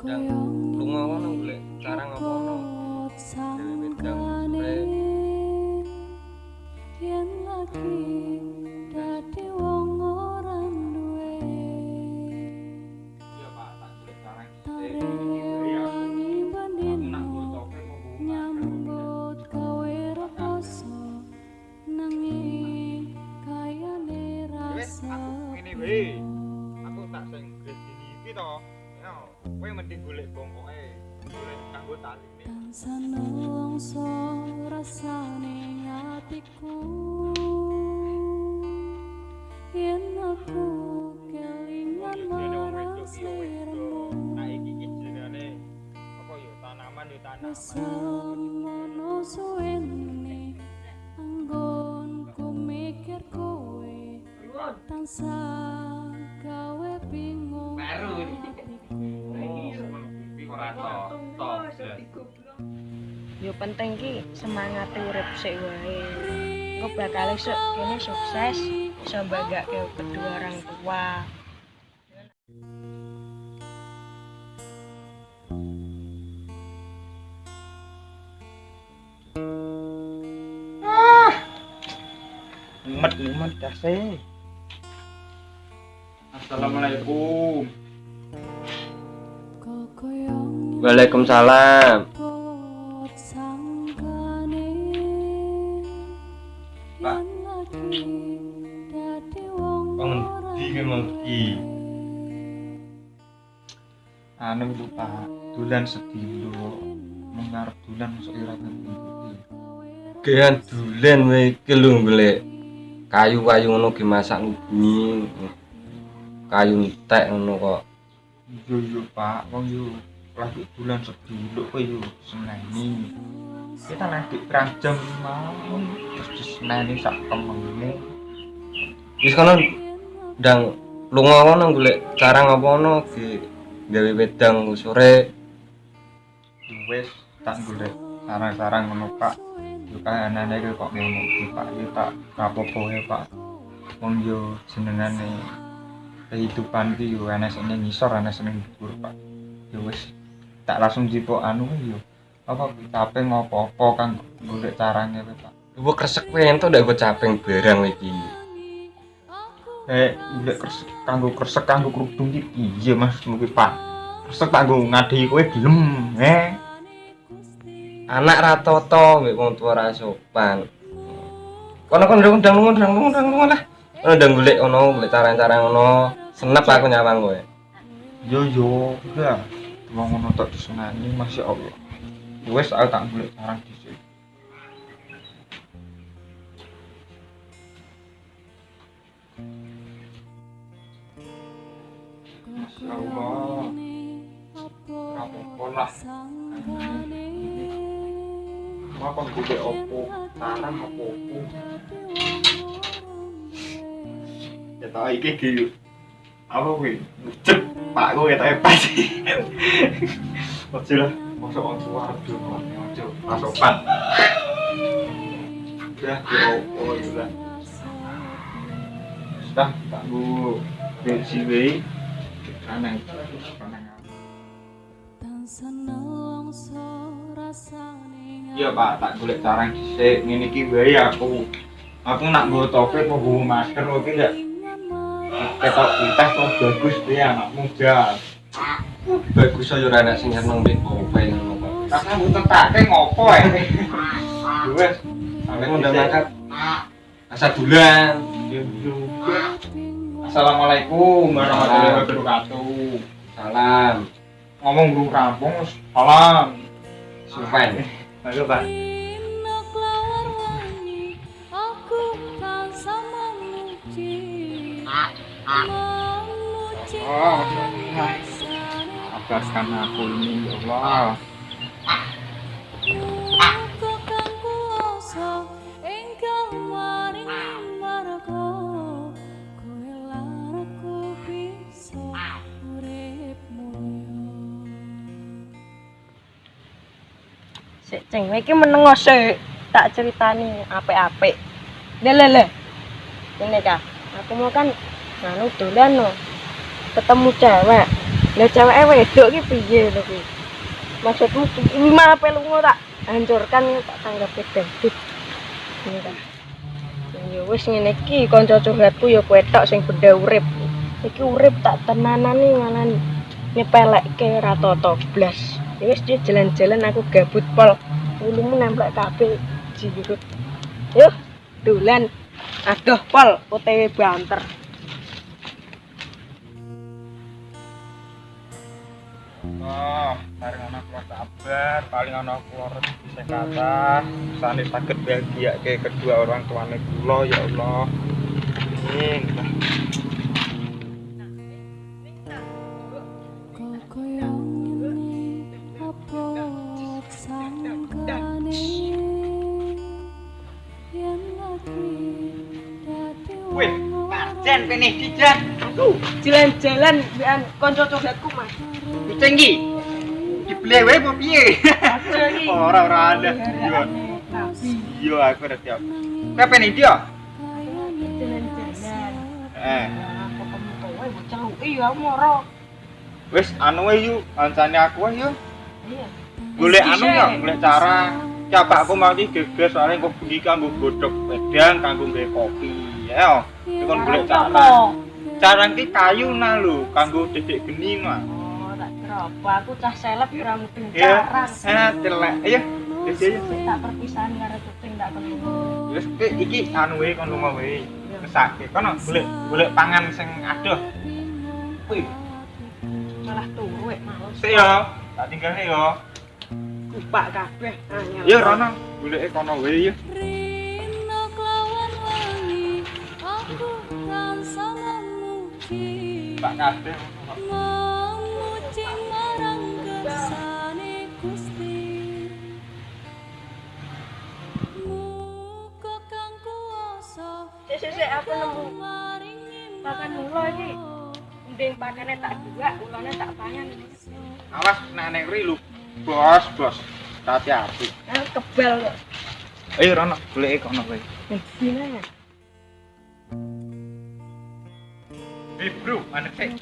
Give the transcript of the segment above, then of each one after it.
Dan lunga kono golek sarang apa ono dewe wedang sore yen lagi dadi wong ora duwe iya Pak tak golek sarang wangi bandino nyambut gawe reposo nanging kayane rasa ngene wae aku tak sing grade iki to ya kowe mending golek bongkoke golek kanggo taline tansah nelongso rasane atiku yen aku kelingan marang sliramu nah iki jenenge apa yo tanaman yo tanaman semono suwene anggonku mikir kowe tansah gawe bingung baru ora to Yo penting ki semangat urip sik wae. Engko bakal esuk kene sukses iso mbagake kedua orang tua. Mumet dase. Assalamualaikum. Waalaikumsalam. Pak. Pengendi ki mengki. Anu lho Pak, dolan sedilo. Mengarep dolan masuk irakan iki. Kean dolan iki lho golek kayu-kayu ngono ki masak ngubengi. Kayu entek ngono kok. Iya Pak, wong yo lagi bulan sedulur kowe yo seneni. Kita nanti pirang jam mau terus diseneni sak temene. Wis kono ndang lunga kono golek carang apa ono ge gawe wedang sore. Wis tak golek sarang-sarang ngono Pak. Yo kahanane kok ngene iki Pak, yo tak rapopo ya Pak. Wong yo jenengane kehidupan ki yo ana sing ngisor ana sing dhuwur Pak. Ya wis tak langsung jipuk anu yo apa caping apa-apa kang golek carane kowe Pak. Gua kresek kowe entuk ndak gua caping barang iki. Golek kresek kanggo kerudung iki piye Mas kuwi Pak. Kresek tak nggo ngadehi kowe gelem anak ra toto mbek wong tuwa ra sopan. Kono ndang lah. Ndang golek ono golek cara-cara ngono. Senep aku nyawang kowe. Yo, udah. Wong ngono tok disenani masyaallah. Wes aku tak golek sarang dhisik. Masyaallah. Apa lah. Apa golek opo? Sarang opo? Ya tak iki ki. Apa kuwi? Cek Pak kowe ketok pas. Ojo lah, masuk wong tua ojo. Masuk pan. Udah, oh iya. Sudah, tak bu BCW aneh. Iya Pak, tak golek carang dhisik. Ngene iki wae aku. Aku nak nggo topik mau nggo masker oke enggak? Ketok pintas kok bagus dia anak muda. Bagus aja ora enak sing seneng mbek kowe ngono. Karena mboten take ngopo wes. Sampe ngundang makat. Asa bulan. Assalamualaikum warahmatullahi wabarakatuh. Salam. Ngomong burung kampung salam. Supen. Ayo Pak. Oh, abarkan aku ini ya Allah. Sik ceng iki menengo sik tak ceritani apik-apik. Le. Ini Kak, aku mau kan dolan no. Ketemu cewek. Lah ceweke wedok ki piye lho kuwi? Maksudmu mape lunga tak hancurkan tak tanggapi debit. Ini ta. Ya wis ngene iki kanca curhatku ya kowe tok sing benda urip. Iki urip tak tenanane malah nyepelekke ra tata blas. Ya wis dia jalan-jalan aku gabut pol. Ulumu nemplek kabeh jirut. Yuk, dolan. Aduh pol, OTW banter. Oh, paling anak keluar sabar, paling anak keluar kesehatan, sane saged bahagia ke kedua orang tuane kula ya Allah. Amin. Kokoyong ini apa sangkane yen lagi dadi Wih, Marjan peneh dijan. Jalan-jalan mbekan kanca curhatku Mas. Tinggi. Dibeli wae apa piye? Ora ada. Iya. Iya, aku udah siap. Kapan ini dia? Jalan-jalan. Aku ketemu kowe bocah luki ya moro. Wis anu wae yuk, kancane aku wae yuk. Iya. Golek anu ya, golek cara. Coba aku mau iki geges soalnya kok bengi kanggo godhog wedang kanggo nggawe kopi. Ya, kon golek cara. Cara iki kayu nah lho, kanggo dedek geni mah. Oh, tak kira apa aku cah seleb ora mudeng Iya. caras. Celek. Ayo. Wis ayo. Tak perpisahan karo kucing tak ketemu. Wis iki anu wae kon lunga wae. Kesake kono golek pangan sing adoh. Wih, Malah turu wek males. sik ya. Tak tinggal ya. Kupak kabeh anyar. Ya Rono, goleke kono wae ya. Rino kelawan wangi aku tansah memuji Tak kabeh. memuji marang kersane Gusti muga kang kuwasa Sik aku nemu maringi pakan ula iki. Nding pakane tak duwak, ulane tak pangan. Awas nek nek ri lu. Bos. Hati-hati. Kebal kok. Ayo Rono, goleke kono wae. Dina. Bro, mana sih?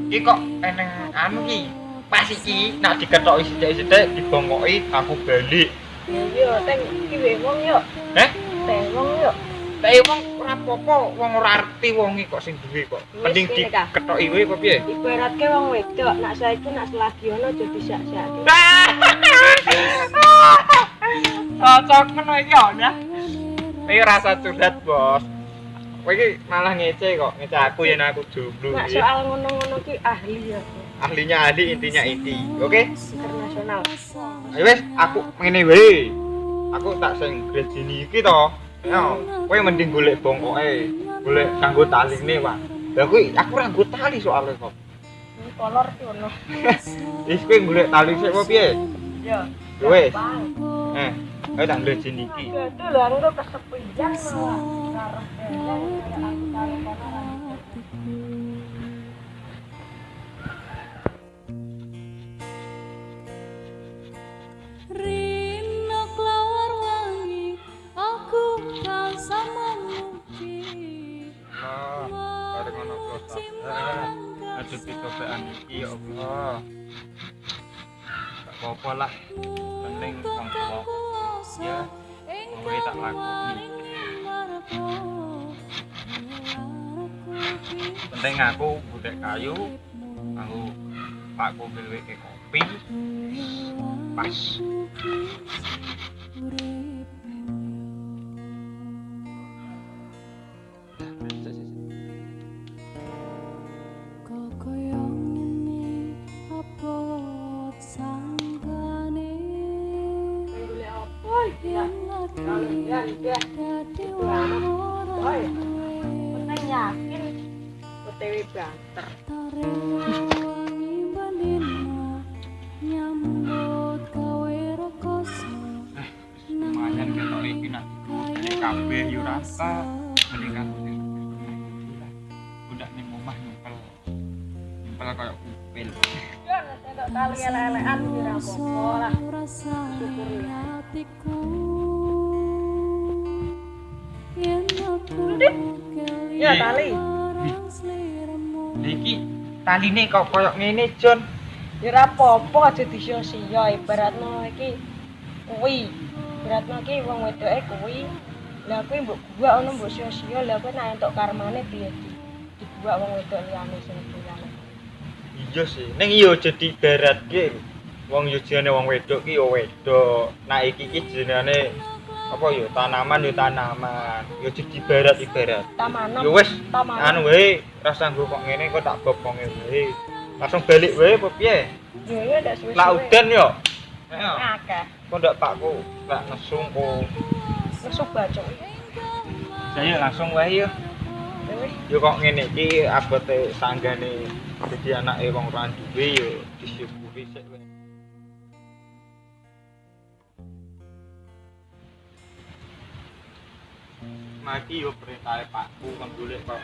Iki kok eneng anu ki. Pas iki nak diketoki sithik-sithik dibongkoki aku balik. Yo, teng iki wae wong yo. Heh? Teng wong yo. Tapi wong ora apa-apa, wong ora arti wong iki kok sing duwe kok. Wis, Mending ngene ta. diketoki wae apa piye? Ibaratke wong wedok, nak saiki nak selagi ono aja disak-sakake. Cocok ngono iki ya. Iki rasa curhat, Bos. Kowe iki malah ngece kok, ngece aku yen aku jomblo. Nak iki. soal ngono-ngono ki ahli ya. Ahlinya ahli, intinya inti. Oke? Internasional. Ayo wis, aku ngene wae. Aku tak sing grejini iki to. Ya, kowe mending golek bongkoke, golek kanggo taline, Pak. Lah kuwi aku ora nggo tali soalnya kok. Ini kolor ki ono. Wis kowe golek tali sik apa piye? Yo. Wis. Bang. Ayo tak grejini iki. Gaduh lho aku kesepian malah. Karep kayak aku karo kono. Rino kelawar wangi aku tansah memuji Nah, bareng ana proses. Aduh cobaan iki ya Allah. Gak apa-apa lah. Penting wong tua. Ya, kowe tak lakoni. Penting aku budek kayu, aku pakku bilweke kopi. Pas. Kokoyong ini apa sangkane Golek apa iki ya? yen lagi dadi Boy. orang Penting yakin OTW banter. wangi bandina nyambut gawe rekoso Lumayan ketok iki nak dikudune kabeh yo rasa mending aku sing udah ning omah nyempel koyo upil. Ya nek entuk tali elek-elekan ki ora apa-apa lah. rasa Syukuri. hatiku yen aku Ya tali. kelingan seliramu Iki Tandine kok koyo ngene, Jon. Ya ora apa-apa aja disio-sio ibaratno iki kuwi. Ibaratno iki wong wedoke kuwi. Lah kuwi mbok gua ono mbok sio-sio, lah kuwi nek entuk karmane piye dibuak wong wedok liyane sing liyane. Iya sih, ning yo jadi baratke. Wong yo jenenge wong wedok ki yo wedok. Nah iki jenenge apa yo tanaman yo tanaman. Yo jadi ibarat. Tamanan. Yo wis tamanan. anu wae rasa nggo kok ngene kok tak bobonge wae. Langsung balik wae apa piye? Yo ya ndak suwe-suwe. Lah udan yo. Heeh. Akeh. Kok ndak pakku lak nesung kok. Mesuk bacok. Saya langsung wae yo. Wis. Yo kok ngene iki abote sanggane dadi anake wong ora duwe yo disyukuri sik wae. Mati yo perintah Pakku kan golek kok.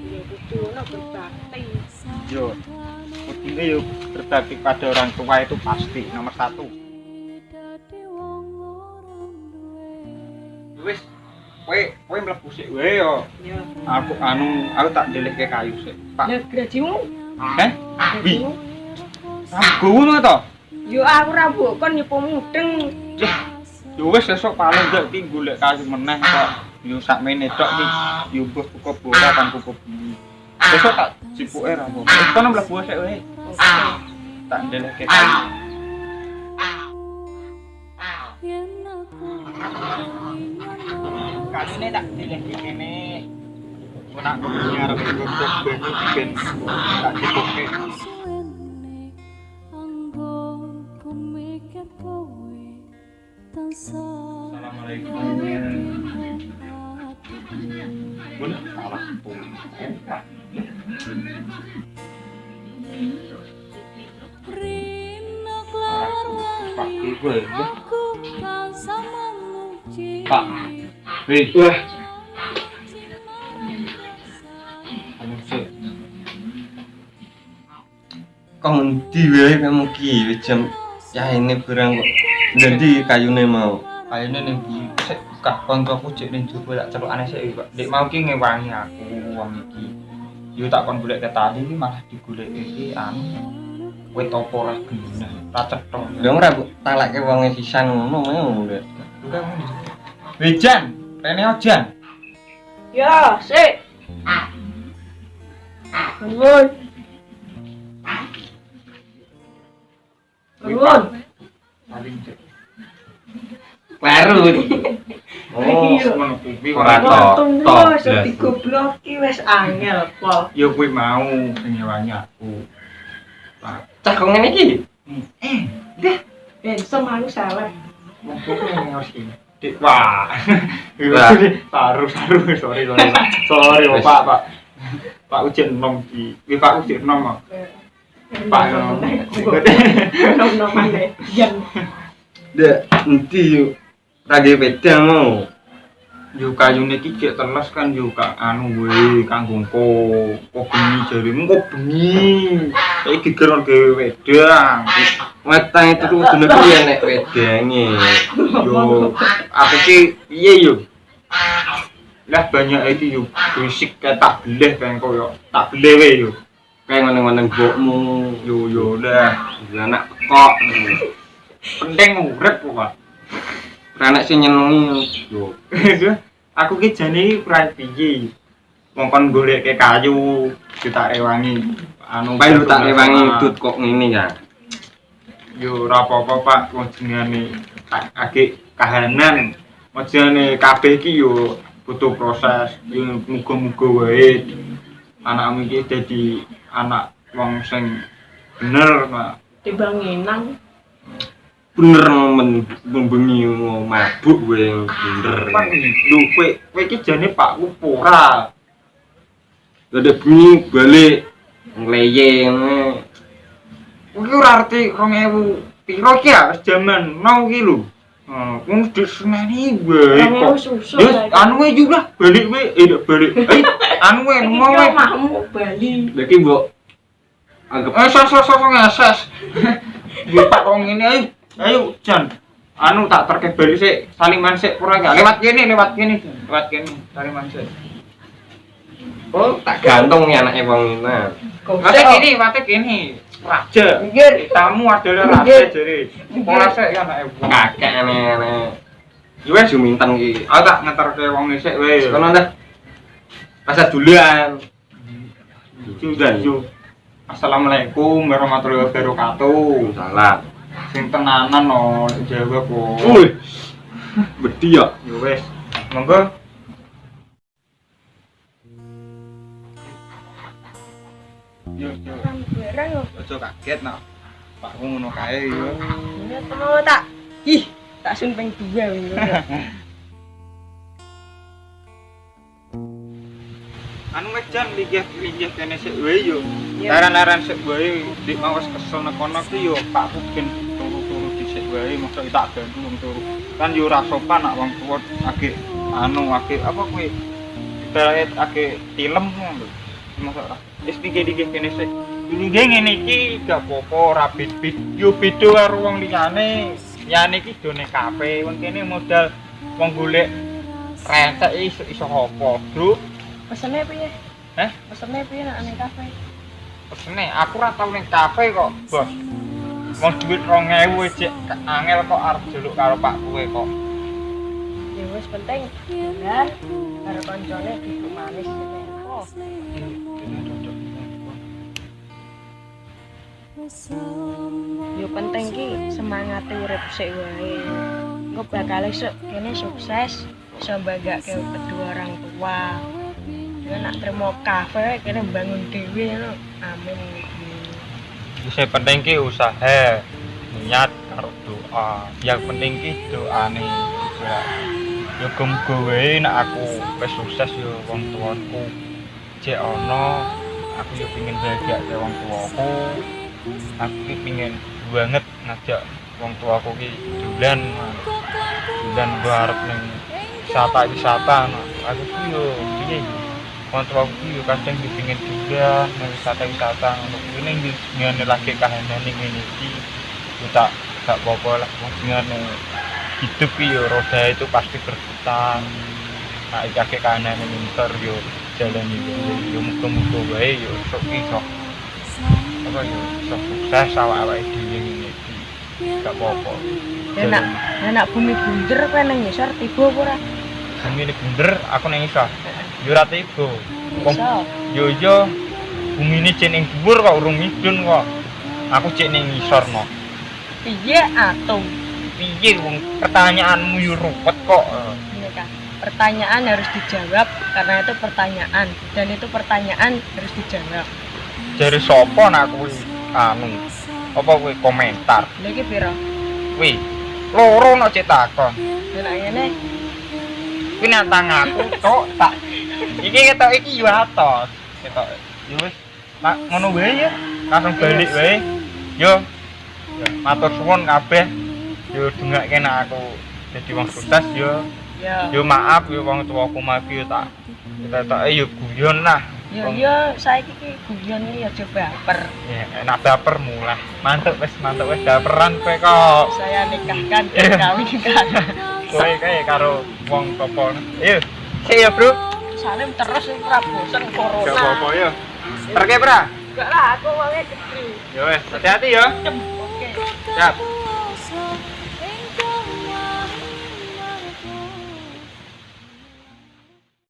Ya kudu ono berbakti. Yo. Kudune yo berbakti pada orang tua itu pasti nomor 1. Wis, kowe mlebu sik wae yo. Ya. Aku tak ndelekke kayu sik. Pak. Lah grajimu? Heh? Wi. Grajimu? Aku ngono to. Yo aku ra mbok kon nyepo mudeng. Yo wis esuk paling gak iki golek kayu meneh kok. Yo sakmene tok iki. Yo mbah buka bola kan kuku bumi. Esuk tak cipuke ra apa. Kono mlebu sik wae. Tak ndelekke kayu. Kayune tak ndelekke kene. Ora kok arep kuku bumi ben tak cipuke. Assalamualaikum. Bun, salah pun. Pak, gue ya. Pak. Wih. Wah. Anu sih. Kok ngendi wae kamu ki jam ya ini barang kok. Jadi kayune mau. Kayane ning ndi sik buka kancaku cek ning jero tak celukane sik Pak. Dek mau ki ngewangi aku wong iki. Yo tak kon golek tadi iki malah digoleki iki anu. Wit apa ora genah. Tak cetho. Lha ora tak leke wonge sisan ngono mau lho. Wejan, rene ojan. Ya, sik. Nuwun. Nuwun. Paling cek. Baru. Oh, Iya. ngono kuwi Ora ora tok. Tunggu iso digobloki wis angel po. yo kuwi mau sing nyewangi aku. Pak, Cah kok ngene iki? Semalu salah. wong kuwi harus ini. Dik, wah. Wah. Saru, sorry. Sorry, oh, Pak. Pak ujian nom di. Pak ujian nom. Pak nom. Nom maneh. Yen. Dek, endi yo rage wedang mau. Yo kayune iki cek teles kan yo kak anu we kanggo kok bengi jarimu kok bengi. Iki geger gawe wedang. Wetang itu kudune piye nek wedange. Yo aku ki piye yo? Lah banyak iki yo berisik kayak tak beleh kan koyo tak beleh we yo. Kayak ngene-ngene mbokmu. Yo lah Anak kok penting urip kok. anak sing nyenengi yo. Aku ki jane ora piye. Wong kon goleke kayu ditak rewangi anu Bae lu tak rewangi dut kok ngene ya. yo ora apa-apa Pak wong jenenge agek kahanan. Wong jenenge kabeh iki yo butuh proses. Yo muga-muga wae anakmu iki dadi anak wong sing bener Pak. Timbang ngenang. Bener membengi mabuk kowe bener. Pan lho kowe iki jane Pakku ora. Ada bengi balik ngleye ngene. Kuwi ora arti 2000 piro ki ya wis jaman now ki lho. Wong diseneni wae kok. Susu. Wis anu wae juga balik wae balik. Anu wae Iki mau wae. omahmu Bali. Lha iki mbok anggap Sos ngeses. Yo Pak kok ngene ayo jan. Anu tak terke balik sik saliman sik ora lewat kene. Saliman sik. Oh, tak gantung nih anaknya wong ini. Wate gini. Raja. Minggir. Tamu adalah raja jadi. Ora sik ya anake wong. Kakek aneh-aneh. Ya wis yo minten iki. Aku tak ngeterke wong sik wae. Kono dah. Pasar duluan. Sudah yo. Assalamualaikum warahmatullahi wabarakatuh. Salam. Sing tenanan no Jawa kok. Wih. Bedi ya. Yo wis. Monggo. Yo yo. Barang yo. Aja kaget nak. Pakku ngono kae yo. Ini temen tak. Ih, tak sun ping 2 wingi. Anu mejan linggih kene sik wae yo. Iya. Laran-laran sik wae dik mau wis kesel nek kono ki yo Pakku ben turu-turu dhisik wae mosok tak bantu wong turu. Kan yo ora sopan nak wong tuwa agek apa kuwi ibarat agek tilem ngono lho. Mosok ora. Wis linggih kene sik. Linggih ngene iki gak apa-apa ora bit-bit. Yo beda karo wong liyane. Liyane iki done kafe, wong kene modal wong golek rentek iso apa, Bro? Pesene piye? Heh? Pesene piye nak ning kafe? Pesene, aku ora tau ning kafe kok, Bos. Wong duit 2000 cek angel kok arep jeluk karo Pak kowe kok. Ya wis penting dan karo koncone duduk manis ngene. Oh, yo penting ki semangat urip sik wae. Engko bakal esuk kene sukses iso mbagake kedua orang tua. Ya nak terima kafe kene bangun dhewe ngono. Amin. Sing penting ki usaha, niat karo doa. Yang penting ki doane juga. Yo muga wae nek aku wis sukses yo wong tuaku. Cek ono aku yo pengin bahagia karo wong tuaku. Aku ki pengin banget ngajak wong tuaku ki dolan. Dolan arep ning wisata. Aku ki yo piye wong tuaku ki yo kadang dipengin dolan nang wisata ngono kuwi ning ngene lagi kahanane ngene iki. Yo tak apa-apa lah wong ngene hidup ki yo roda itu pasti berputar. Nah, iki akeh kahanane minter yo jalan yo muga-muga wae yo sok iso apa yo iso sukses awak-awake dhewe ngene iki. Gak apa-apa. Ya nak bumi bunder kowe nang ngisor tiba apa ora? Bumi bunder aku nang iso. Yo ora tiba. Wong Iso. yo bumine cek ning dhuwur kok urung midun kok. Aku cek ning ngisorno. Piye atom? Piye wong pertanyaanmu yo ruwet kok. Ini kan pertanyaan harus dijawab karena itu pertanyaan dan itu pertanyaan harus dijawab. Jare sapa nak kuwi anu apa kuwi komentar. Lha iki pira? Kuwi loro nek cek takon. Ya nak ngene Kuwi nang tanganku tok tak. Iki ketok iki yo atos. Ketok yo wis nak ngono wae ya. Langsung balik wae. Yo. Matur suwun kabeh. Yo dengake nek aku dadi wong sukses yo. ya. Yo maaf yo wong tuaku mati yo tak. Kita yo guyon lah. Ya saiki ki guyon iki aja baper. Ya, enak baper mulai. Mantep wis baperan kowe kok. Saya nikahkan dan kawinkan. Kowe kae karo wong topo. Ayo. Sik ya, Bro. Salim terus iki ora bosen corona. Gak apa-apa ya. Perke, Bra. Enggak lah, aku wonge gede. Ya wis, hati-hati ya. Oke. Siap.